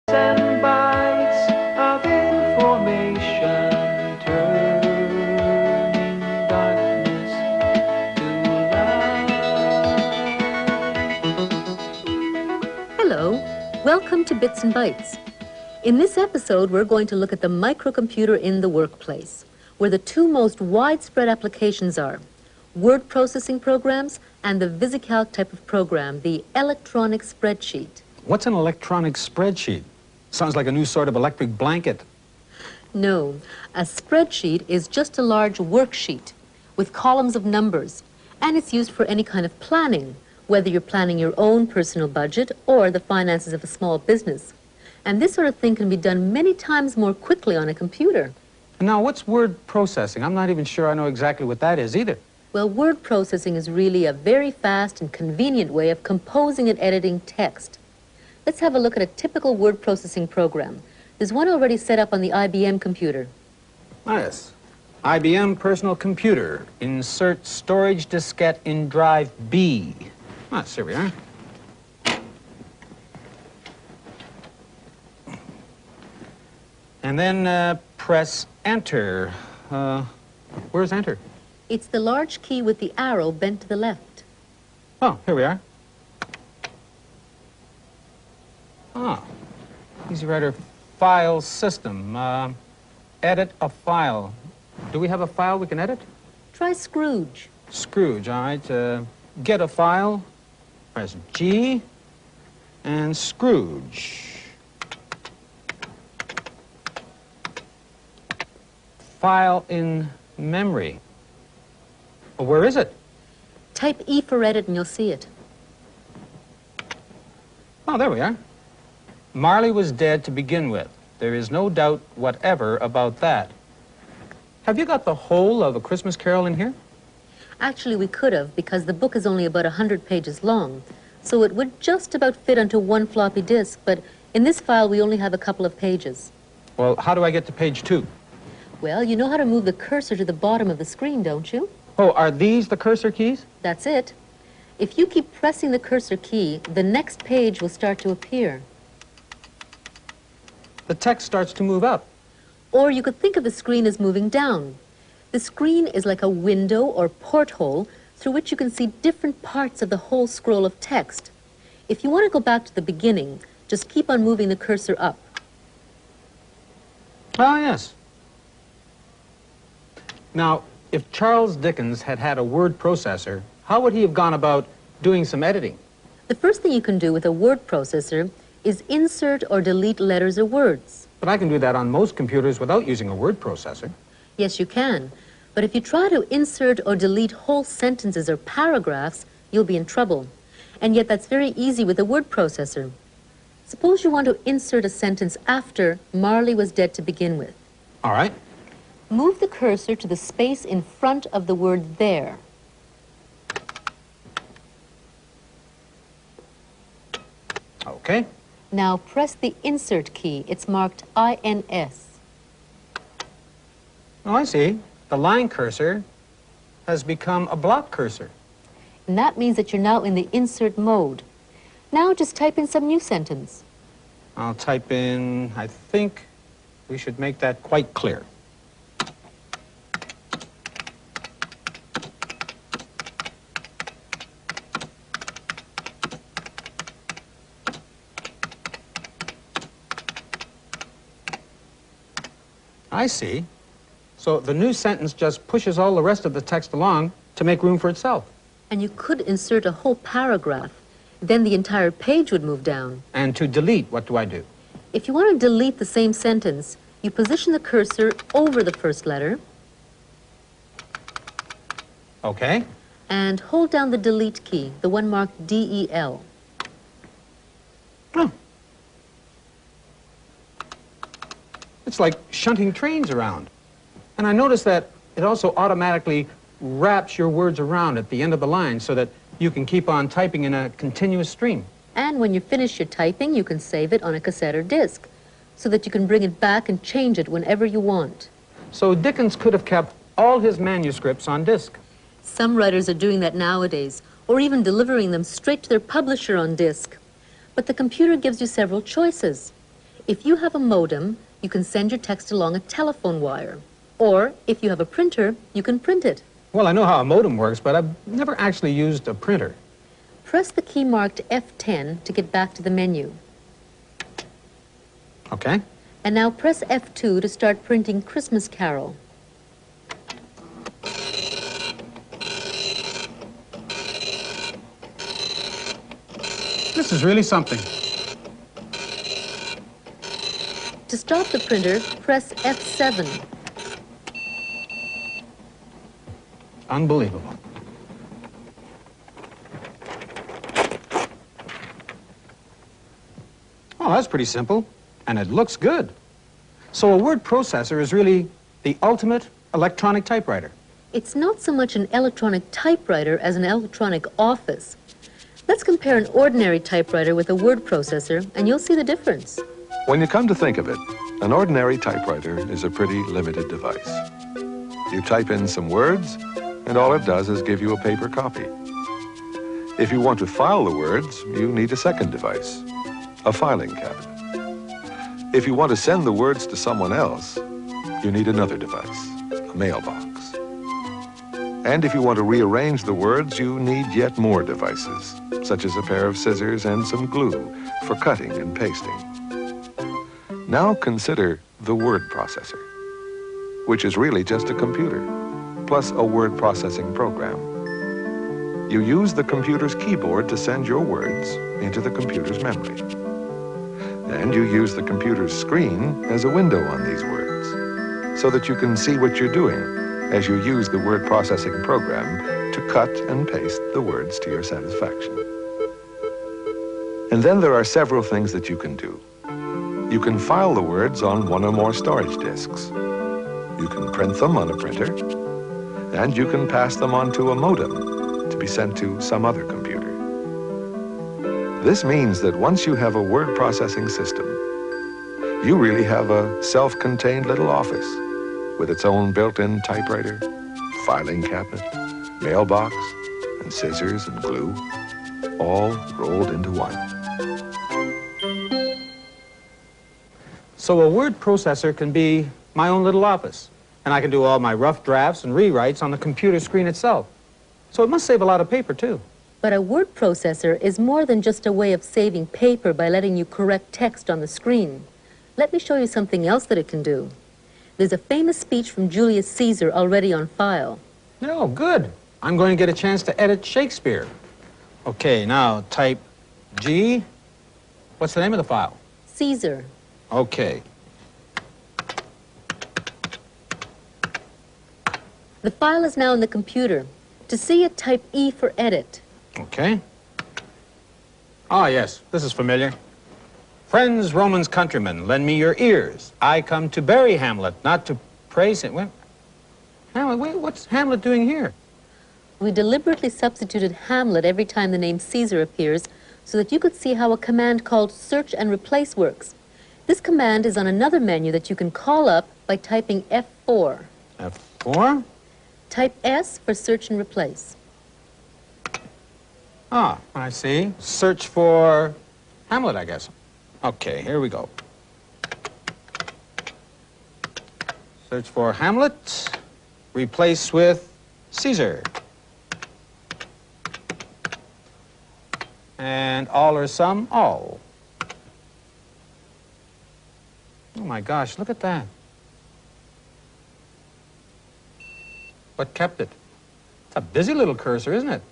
and bytes of information, turning darkness to light. Hello, welcome to Bits and Bytes. In this episode, we're going to look at the microcomputer in the workplace, where the two most widespread applications are word processing programs and the VisiCalc type of program, the electronic spreadsheet. What's an electronic spreadsheet? Sounds like a new sort of electric blanket. No, a spreadsheet is just a large worksheet with columns of numbers, and it's used for any kind of planning, whether you're planning your own personal budget or the finances of a small business. And this sort of thing can be done many times more quickly on a computer. Now, what's word processing? I'm not even sure I know exactly what that is either. Well, word processing is really a very fast and convenient way of composing and editing text. Let's have a look at a typical word processing program. There's one already set up on the IBM computer. Yes. IBM personal computer. Insert storage diskette in drive B. Ah, here we are. And then press enter. Where's enter? It's the large key with the arrow bent to the left. Oh, here we are. Ah, Easy Writer file system. Edit a file. Do we have a file we can edit? Try Scrooge. Scrooge, all right. Get a file, press G, and Scrooge. File in memory. Well, where is it? Type E for edit and you'll see it. Oh, there we are. Marley was dead to begin with. There is no doubt whatever about that. Have you got the whole of A Christmas Carol in here? Actually, we could have, because the book is only about 100 pages long, so it would just about fit onto one floppy disk, but in this file we only have a couple of pages. Well, how do I get to page 2? Well, you know how to move the cursor to the bottom of the screen, don't you? Oh, are these the cursor keys? That's it. If you keep pressing the cursor key, the next page will start to appear. The text starts to move up. Or you could think of the screen as moving down. The screen is like a window or porthole through which you can see different parts of the whole scroll of text. If you want to go back to the beginning, just keep on moving the cursor up. Ah, yes. Now, if Charles Dickens had had a word processor, how would he have gone about doing some editing? The first thing you can do with a word processor is insert or delete letters or words. But I can do that on most computers without using a word processor. Yes, you can. But if you try to insert or delete whole sentences or paragraphs, you'll be in trouble. And yet that's very easy with a word processor. Suppose you want to insert a sentence after Marley was dead to begin with. All right. Move the cursor to the space in front of the word there. Okay. Now press the insert key. It's marked INS. Oh, I see. The line cursor has become a block cursor. And that means that you're now in the insert mode. Now just type in some new sentence. I'll type in, I think we should make that quite clear. I see. So the new sentence just pushes all the rest of the text along to make room for itself. And you could insert a whole paragraph. Then the entire page would move down. And to delete, what do I do? If you want to delete the same sentence, you position the cursor over the first letter. Okay. And hold down the delete key, the one marked DEL. Oh. It's like shunting trains around. And I noticed that it also automatically wraps your words around at the end of the line so that you can keep on typing in a continuous stream. And when you finish your typing, you can save it on a cassette or disc so that you can bring it back and change it whenever you want. So Dickens could have kept all his manuscripts on disc. Some writers are doing that nowadays, or even delivering them straight to their publisher on disc. But the computer gives you several choices. If you have a modem, you can send your text along a telephone wire. Or, if you have a printer, you can print it. Well, I know how a modem works, but I've never actually used a printer. Press the key marked F10 to get back to the menu. Okay. And now press F2 to start printing Christmas Carol. This is really something. To stop the printer, press F7. Unbelievable. Oh, that's pretty simple. And it looks good. So a word processor is really the ultimate electronic typewriter. It's not so much an electronic typewriter as an electronic office. Let's compare an ordinary typewriter with a word processor, and you'll see the difference. When you come to think of it, an ordinary typewriter is a pretty limited device. You type in some words, and all it does is give you a paper copy. If you want to file the words, you need a second device, a filing cabinet. If you want to send the words to someone else, you need another device, a mailbox. And if you want to rearrange the words, you need yet more devices, such as a pair of scissors and some glue for cutting and pasting. Now consider the word processor, which is really just a computer, plus a word processing program. You use the computer's keyboard to send your words into the computer's memory. And you use the computer's screen as a window on these words, so that you can see what you're doing as you use the word processing program to cut and paste the words to your satisfaction. And then there are several things that you can do. You can file the words on one or more storage disks. You can print them on a printer, and you can pass them onto a modem to be sent to some other computer. This means that once you have a word processing system, you really have a self-contained little office with its own built-in typewriter, filing cabinet, mailbox, and scissors and glue, all rolled into one. So a word processor can be my own little office, and I can do all my rough drafts and rewrites on the computer screen itself. So it must save a lot of paper, too. But a word processor is more than just a way of saving paper by letting you correct text on the screen. Let me show you something else that it can do. There's a famous speech from Julius Caesar already on file. Oh, good. I'm going to get a chance to edit Shakespeare. Okay, now type G. What's the name of the file? Caesar. Okay. The file is now in the computer. To see it, type E for edit. Okay. Ah, yes, this is familiar. Friends, Romans, countrymen, lend me your ears. I come to bury Hamlet, not to praise him. Wait, Hamlet, wait, what's Hamlet doing here? We deliberately substituted Hamlet every time the name Caesar appears so that you could see how a command called search and replace works. This command is on another menu that you can call up by typing F4. F4? Type S for search and replace. Ah, I see. Search for Hamlet, I guess. Okay, here we go. Search for Hamlet. Replace with Caesar. And all or some, all. Oh my gosh, look at that. What kept it? It's a busy little cursor, isn't it?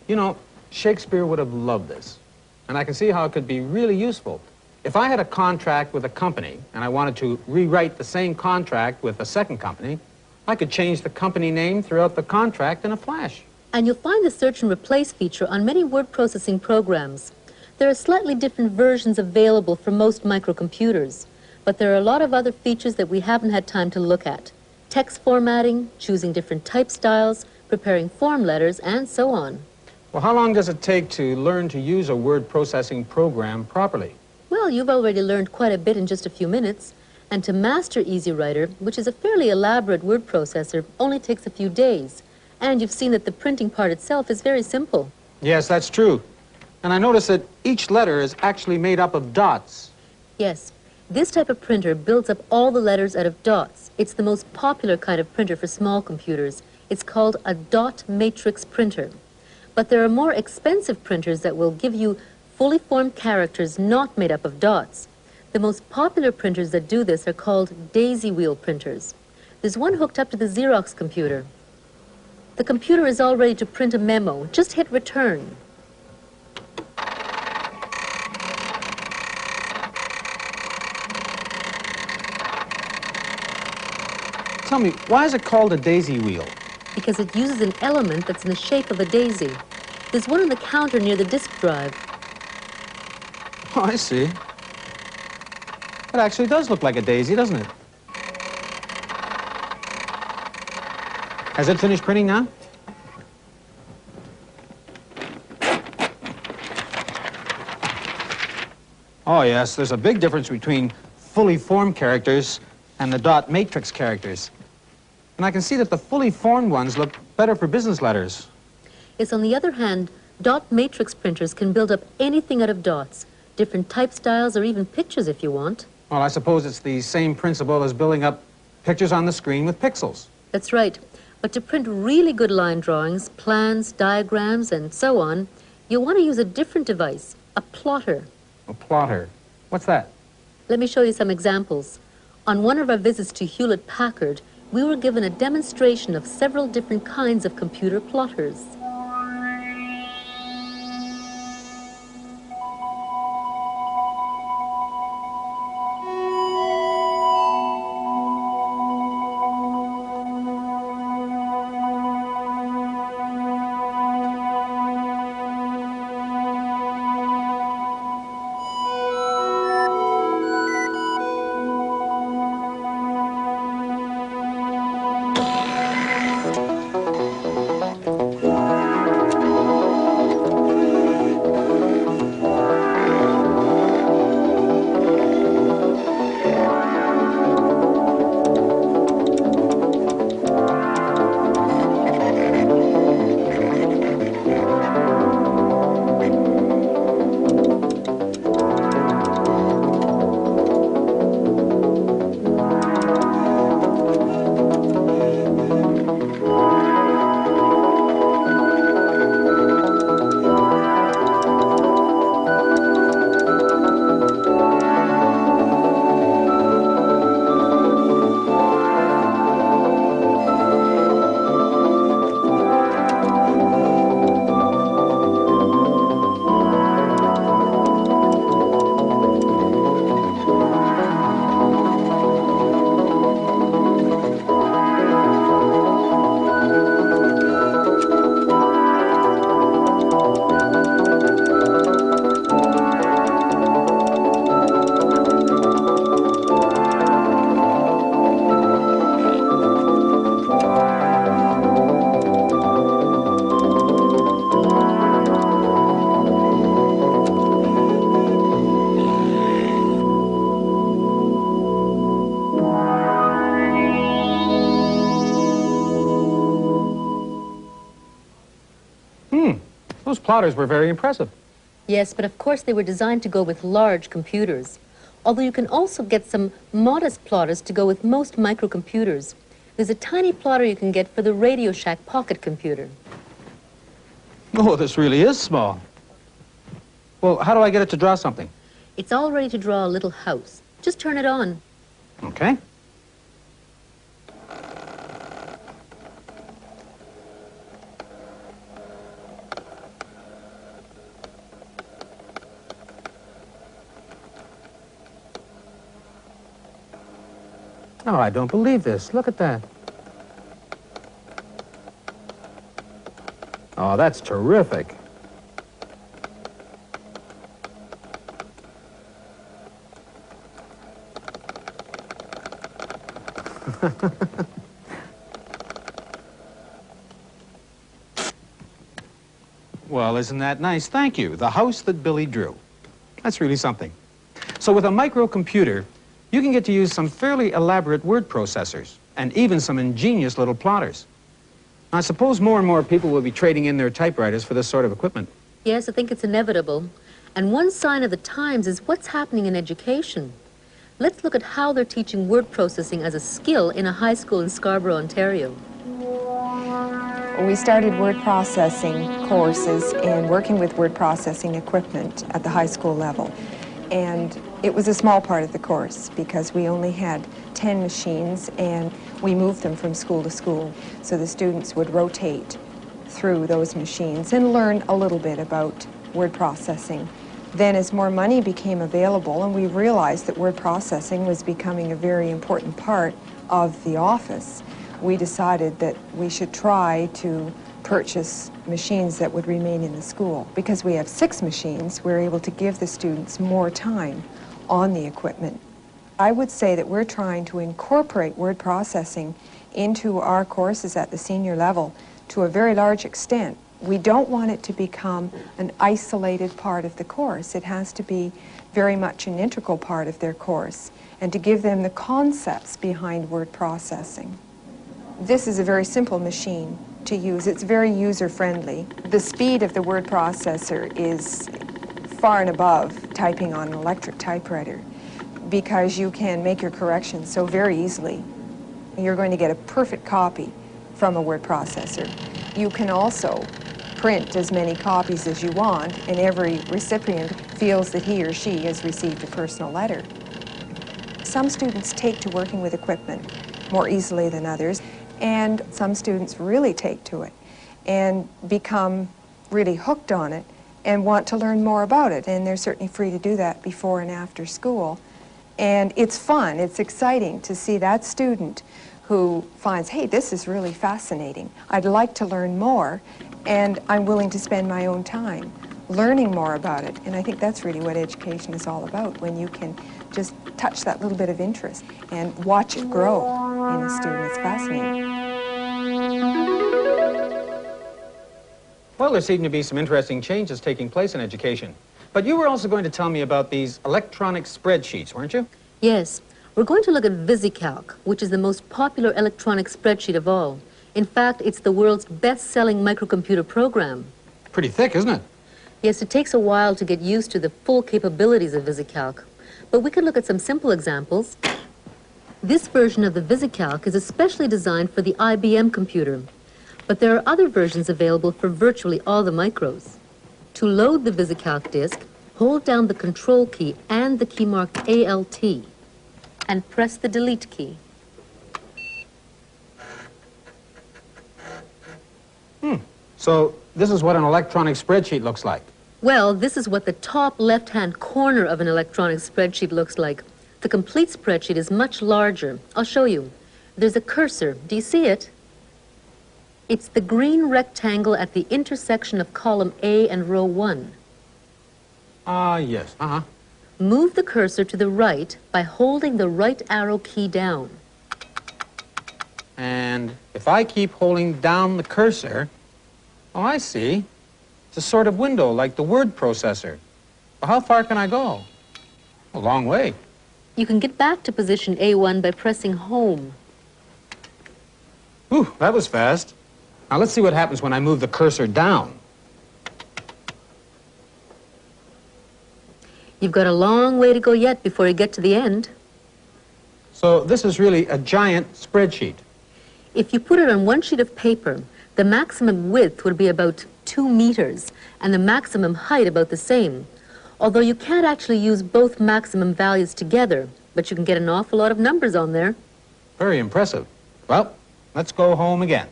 You know, Shakespeare would have loved this. And I can see how it could be really useful. If I had a contract with a company and I wanted to rewrite the same contract with a second company, I could change the company name throughout the contract in a flash. And you'll find the search and replace feature on many word processing programs. There are slightly different versions available for most microcomputers, but there are a lot of other features that we haven't had time to look at. Text formatting, choosing different type styles, preparing form letters, and so on. Well, how long does it take to learn to use a word processing program properly? Well, you've already learned quite a bit in just a few minutes. And to master EasyWriter, which is a fairly elaborate word processor, only takes a few days. And you've seen that the printing part itself is very simple. Yes, that's true. And I noticed that each letter is actually made up of dots. Yes, This type of printer builds up all the letters out of dots. It's the most popular kind of printer for small computers. It's called a dot matrix printer. But there are more expensive printers that will give you fully formed characters not made up of dots. The most popular printers that do this are called daisy wheel printers. There's one hooked up to the Xerox computer. The computer is all ready to print a memo. Just hit return. Tell me, why is it called a daisy wheel? Because it uses an element that's in the shape of a daisy. There's one on the counter near the disk drive. Oh, I see. It actually does look like a daisy, doesn't it? Has it finished printing now? Oh, yes, there's a big difference between fully formed characters and the dot matrix characters. And I can see that the fully formed ones look better for business letters. Yes, on the other hand, dot matrix printers can build up anything out of dots, different type styles or even pictures if you want. Well, I suppose it's the same principle as building up pictures on the screen with pixels. That's right. But to print really good line drawings, plans, diagrams, and so on, you'll want to use a different device, a plotter. A plotter. What's that? Let me show you some examples. On one of our visits to Hewlett-Packard, we were given a demonstration of several different kinds of computer plotters. Those plotters were very impressive. Yes, but of course they were designed to go with large computers. Although you can also get some modest plotters to go with most microcomputers. There's a tiny plotter you can get for the Radio Shack pocket computer. Oh, this really is small. Well, how do I get it to draw something? It's all ready to draw a little house. Just turn it on. Okay. Oh, I don't believe this. Look at that. Oh, that's terrific. Well, isn't that nice? Thank you. The house that Billy drew. That's really something. So with a microcomputer, you can get to use some fairly elaborate word processors and even some ingenious little plotters. I suppose more and more people will be trading in their typewriters for this sort of equipment. Yes, I think it's inevitable. And one sign of the times is what's happening in education. Let's look at how they're teaching word processing as a skill in a high school in Scarborough, Ontario. We started word processing courses and working with word processing equipment at the high school level. And it was a small part of the course because we only had 10 machines and we moved them from school to school. So the students would rotate through those machines and learn a little bit about word processing. Then as more money became available and we realized that word processing was becoming a very important part of the office, we decided that we should try to purchase machines that would remain in the school. Because we have 6 machines, we're able to give the students more time on the equipment. I would say that we're trying to incorporate word processing into our courses at the senior level to a very large extent. We don't want it to become an isolated part of the course. It has to be very much an integral part of their course, and to give them the concepts behind word processing. This is a very simple machine to use. It's very user-friendly. The speed of the word processor is far and above typing on an electric typewriter because you can make your corrections so very easily. You're going to get a perfect copy from a word processor. You can also print as many copies as you want, and every recipient feels that he or she has received a personal letter. Some students take to working with equipment more easily than others, and some students really take to it and become really hooked on it and want to learn more about it, and they're certainly free to do that before and after school. And it's fun, it's exciting to see that student who finds, hey, this is really fascinating. I'd like to learn more, and I'm willing to spend my own time learning more about it. And I think that's really what education is all about, when you can just touch that little bit of interest and watch it grow in a student. It's fascinating. Well, there seem to be some interesting changes taking place in education. But you were also going to tell me about these electronic spreadsheets, weren't you? Yes, we're going to look at VisiCalc, which is the most popular electronic spreadsheet of all. In fact, it's the world's best-selling microcomputer program. Pretty thick, isn't it? Yes, it takes a while to get used to the full capabilities of VisiCalc, but we can look at some simple examples. This version of the VisiCalc is especially designed for the IBM computer, but there are other versions available for virtually all the micros. To load the VisiCalc disk, hold down the Control key and the key marked ALT, and press the Delete key. So this is what an electronic spreadsheet looks like. Well, this is what the top left-hand corner of an electronic spreadsheet looks like. The complete spreadsheet is much larger. I'll show you. There's a cursor. Do you see it? It's the green rectangle at the intersection of column A and row 1. Yes. Move the cursor to the right by holding the right arrow key down. And if I keep holding down the cursor, oh, I see. It's a sort of window like the word processor. Well, how far can I go? A long way. You can get back to position A1 by pressing Home. Ooh, that was fast. Now let's see what happens when I move the cursor down. You've got a long way to go yet before you get to the end. So this is really a giant spreadsheet. If you put it on one sheet of paper, the maximum width would be about 2 meters, and the maximum height about the same. Although you can't actually use both maximum values together, but you can get an awful lot of numbers on there. Very impressive. Well, let's go home again.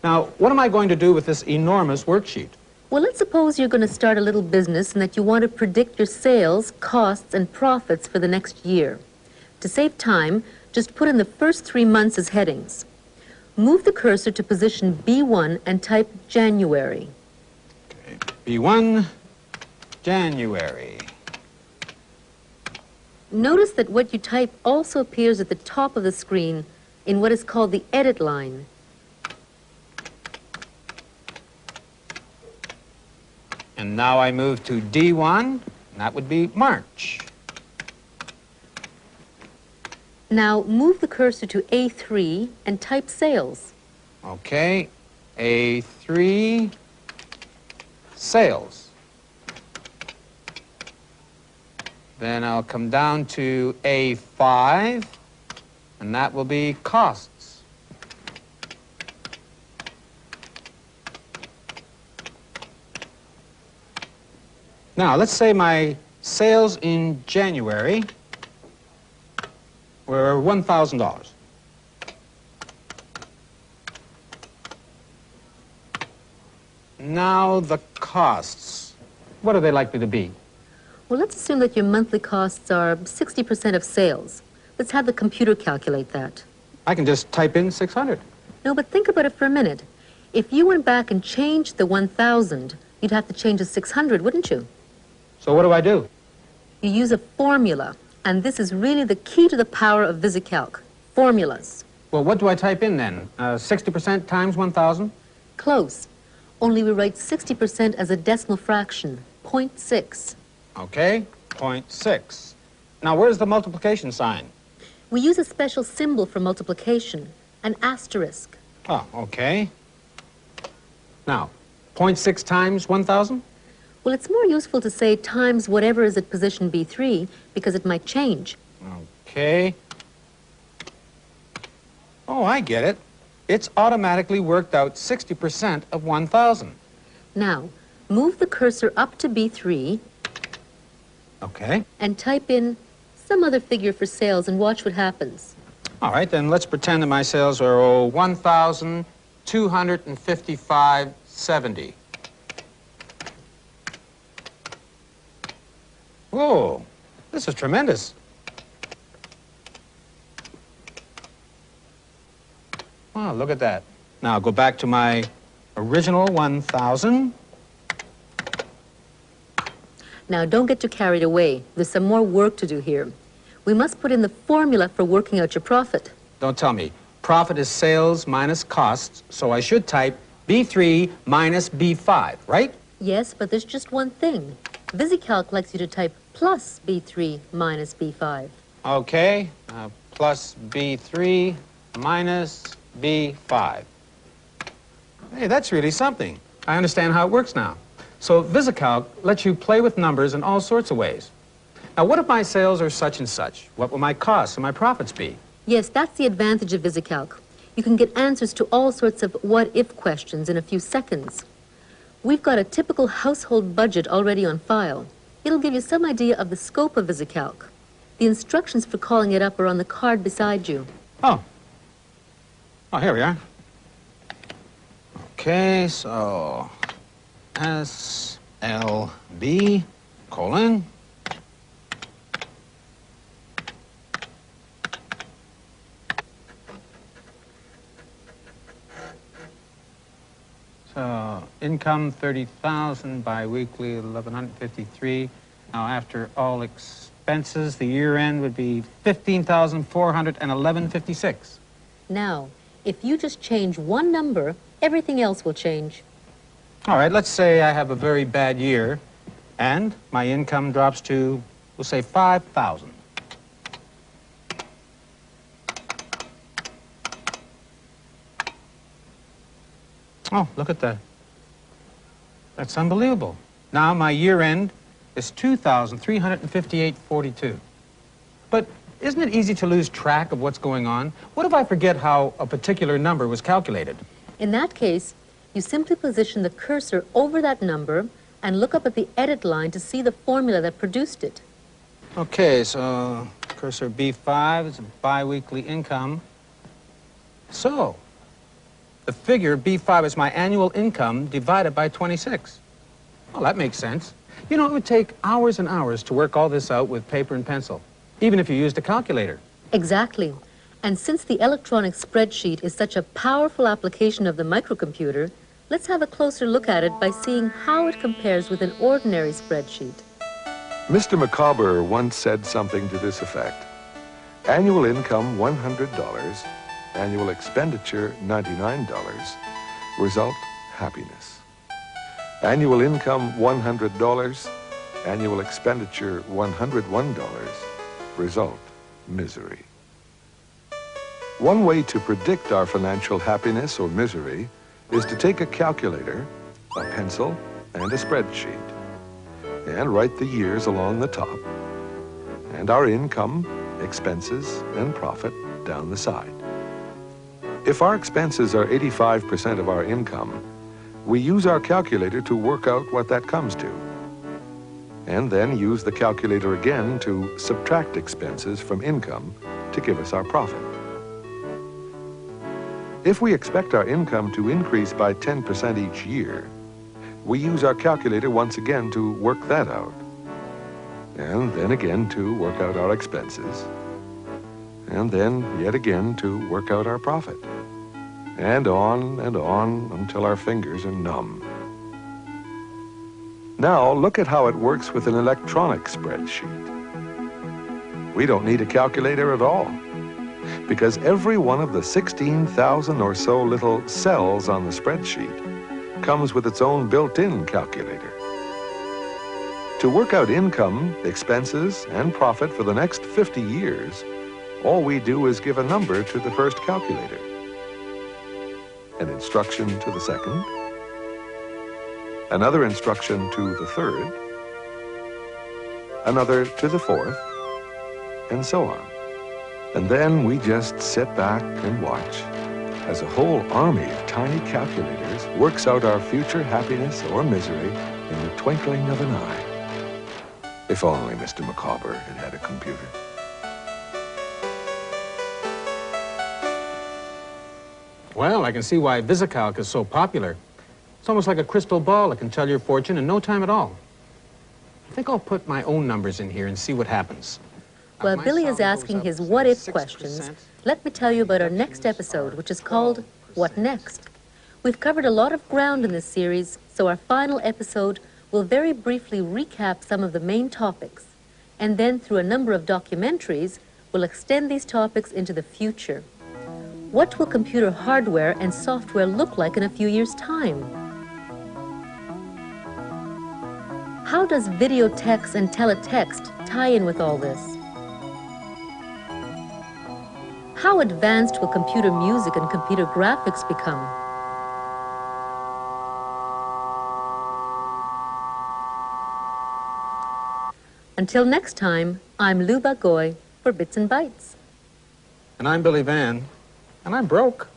Now, what am I going to do with this enormous worksheet? Well, let's suppose you're going to start a little business and that you want to predict your sales, costs, and profits for the next year. To save time, just put in the first 3 months as headings. Move the cursor to position B1 and type January. Okay. B1, January. Notice that what you type also appears at the top of the screen in what is called the edit line. And now I move to D1, and that would be March. Now move the cursor to A3 and type sales. Okay, A3, sales. Then I'll come down to A5, and that will be costs. Now, let's say my sales in January were $1,000. Now the costs. What are they likely to be? Well, let's assume that your monthly costs are 60% of sales. Let's have the computer calculate that. I can just type in 600. No, but think about it for a minute. If you went back and changed the 1,000, you'd have to change the 600, wouldn't you? So what do I do? You use a formula, and this is really the key to the power of VisiCalc. Formulas. Well, what do I type in then? 60% times 1,000? Close. Only we write 60% as a decimal fraction, 0.6. Okay, 0.6. Now, where's the multiplication sign? We use a special symbol for multiplication, an asterisk. Oh, okay. Now, 0.6 times 1,000? Well, it's more useful to say times whatever is at position B3 because it might change. Okay. Oh, I get it. It's automatically worked out 60% of 1,000. Now, move the cursor up to B3 Okay. and type in some other figure for sales and watch what happens. All right, then let's pretend that my sales are 1,255.70. Whoa, this is tremendous. Wow, look at that. Now go back to my original 1,000. Now, don't get too carried away. There's some more work to do here. We must put in the formula for working out your profit. Don't tell me. Profit is sales minus costs, so I should type B3 minus B5, right? Yes, but there's just one thing. VisiCalc likes you to type plus B3 minus B5. Okay, plus B3 minus B5. Hey, that's really something. I understand how it works now. So VisiCalc lets you play with numbers in all sorts of ways. Now, what if my sales are such and such? What will my costs and my profits be? Yes, that's the advantage of VisiCalc. You can get answers to all sorts of what-if questions in a few seconds. We've got a typical household budget already on file. It'll give you some idea of the scope of VisiCalc. The instructions for calling it up are on the card beside you. Oh, here we are. Okay, so SLB, colon. So income 30,000, biweekly 1,153. Now after all expenses, the year end would be 15,411.56. Now, if you just change one number, everything else will change. All right, let's say I have a very bad year and my income drops to, we'll say 5,000. Oh, look at that. That's unbelievable. Now my year end is 2,358.42. But isn't it easy to lose track of what's going on? What if I forget how a particular number was calculated? In that case, you simply position the cursor over that number and look up at the edit line to see the formula that produced it. Okay, so cursor B5 is a biweekly income. So, the figure B5 is my annual income divided by 26. Well, that makes sense. You know, it would take hours and hours to work all this out with paper and pencil, even if you used a calculator. Exactly. And since the electronic spreadsheet is such a powerful application of the microcomputer, let's have a closer look at it by seeing how it compares with an ordinary spreadsheet. Mr. Micawber once said something to this effect. Annual income $100, annual expenditure $99, result happiness. Annual income $100, annual expenditure $101, result misery. One way to predict our financial happiness or misery is to take a calculator, a pencil, and a spreadsheet, and write the years along the top, and our income, expenses, and profit down the side. If our expenses are 85% of our income, we use our calculator to work out what that comes to, and then use the calculator again to subtract expenses from income to give us our profit. If we expect our income to increase by 10% each year, we use our calculator once again to work that out, and then again to work out our expenses, and then yet again to work out our profit, and on until our fingers are numb. Now look at how it works with an electronic spreadsheet. We don't need a calculator at all, because every one of the 16,000 or so little cells on the spreadsheet comes with its own built-in calculator. To work out income, expenses, and profit for the next 50 years, all we do is give a number to the first calculator, an instruction to the second, another instruction to the third, another to the fourth, and so on. And then we just sit back and watch as a whole army of tiny calculators works out our future happiness or misery in the twinkling of an eye. If only Mr. Micawber had had a computer. Well, I can see why VisiCalc is so popular. It's almost like a crystal ball that can tell your fortune in no time at all. I think I'll put my own numbers in here and see what happens. While Billy is asking his what-if questions, let me tell you about our next episode, which is called What Next? We've covered a lot of ground in this series, so our final episode will very briefly recap some of the main topics, and then through a number of documentaries, we'll extend these topics into the future. What will computer hardware and software look like in a few years' time? How does video text and teletext tie in with all this? How advanced will computer music and computer graphics become? Until next time, I'm Luba Goy for Bits and Bytes. And I'm Billy Van, and I'm broke.